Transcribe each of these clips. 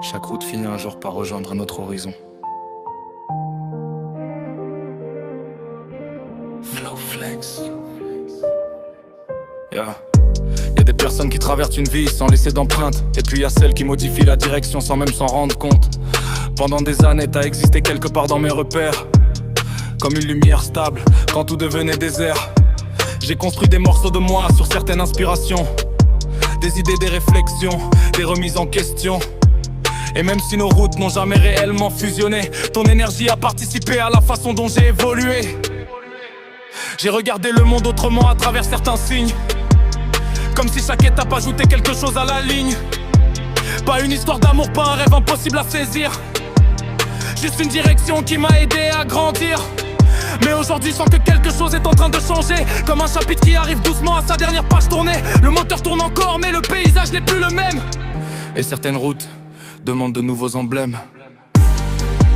Chaque route finit un jour par rejoindre un autre horizon. Flowflex. Yeah. Y'a des personnes qui traversent une vie sans laisser d'empreinte. Et puis y'a celles qui modifient la direction sans même s'en rendre compte. Pendant des années t'as existé quelque part dans mes repères, comme une lumière stable quand tout devenait désert. J'ai construit des morceaux de moi sur certaines inspirations, des idées, des réflexions, des remises en question. Et même si nos routes n'ont jamais réellement fusionné, ton énergie a participé à la façon dont j'ai évolué. J'ai regardé le monde autrement à travers certains signes, comme si chaque étape ajoutait quelque chose à la ligne. Pas une histoire d'amour, pas un rêve impossible à saisir, juste une direction qui m'a aidé à grandir. Mais aujourd'hui je sens que quelque chose est en train de changer, comme un chapitre qui arrive doucement à sa dernière page tournée. Le moteur tourne encore mais le paysage n'est plus le même. Et certaines routes demandent de nouveaux emblèmes.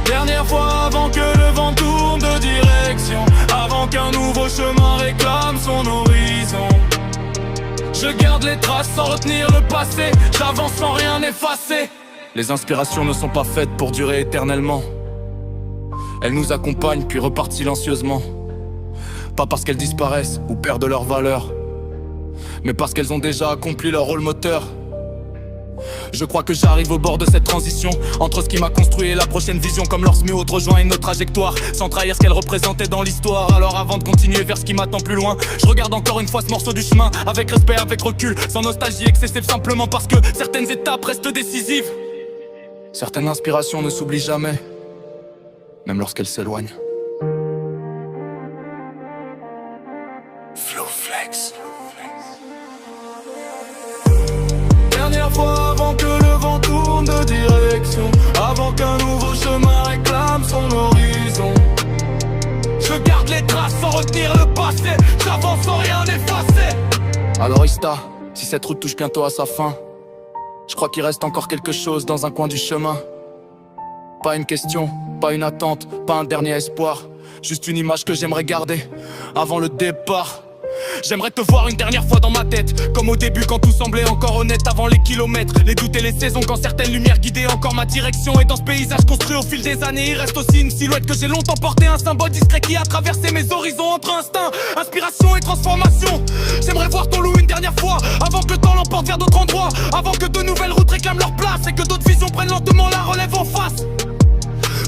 Dernière fois avant que le vent tourne de direction, avant qu'un nouveau chemin réclame son horizon. Je garde les traces sans retenir le passé, j'avance sans rien effacer. Les inspirations ne sont pas faites pour durer éternellement. Elles nous accompagnent puis repartent silencieusement. Pas parce qu'elles disparaissent ou perdent leur valeur, mais parce qu'elles ont déjà accompli leur rôle moteur. Je crois que j'arrive au bord de cette transition entre ce qui m'a construit et la prochaine vision. Comme lorsque Smut rejoint une autre trajectoire, sans trahir ce qu'elle représentait dans l'histoire. Alors avant de continuer vers ce qui m'attend plus loin, je regarde encore une fois ce morceau du chemin, avec respect, avec recul, sans nostalgie excessive, simplement parce que certaines étapes restent décisives. Certaines inspirations ne s'oublient jamais, même lorsqu'elles s'éloignent. Flowflex. Dernière fois avant que le vent tourne de direction, avant qu'un nouveau chemin réclame son horizon. Je garde les traces sans retenir le passé, j'avance sans rien effacer. Alors Ista, si cette route touche bientôt à sa fin, je crois qu'il reste encore quelque chose dans un coin du chemin. Pas une question, pas une attente, pas un dernier espoir, juste une image que j'aimerais garder avant le départ. J'aimerais te voir une dernière fois dans ma tête, comme au début quand tout semblait encore honnête. Avant les kilomètres, les doutes et les saisons, quand certaines lumières guidaient encore ma direction. Et dans ce paysage construit au fil des années, il reste aussi une silhouette que j'ai longtemps portée, un symbole discret qui a traversé mes horizons. Entre instinct, inspiration et transformation, j'aimerais voir ton loup une dernière fois, avant que le temps l'emporte vers d'autres endroits, avant que de nouvelles routes réclament leur place et que d'autres visions prennent lentement la relève en face.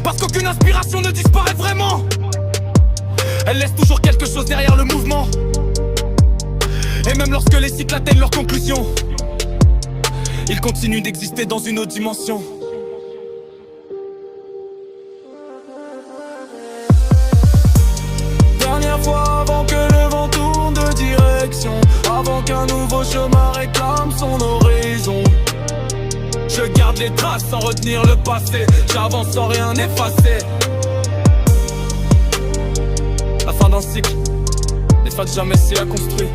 Parce qu'aucune inspiration ne disparaît vraiment, elle laisse toujours quelque chose derrière le mouvement. Et même lorsque les cycles atteignent leur conclusion, ils continuent d'exister dans une autre dimension. Dernière fois avant que le vent tourne de direction, avant qu'un nouveau chemin réclame son horizon. Je garde les traces sans retenir le passé, j'avance sans rien effacer. La fin d'un cycle n'est faite jamais si à construire.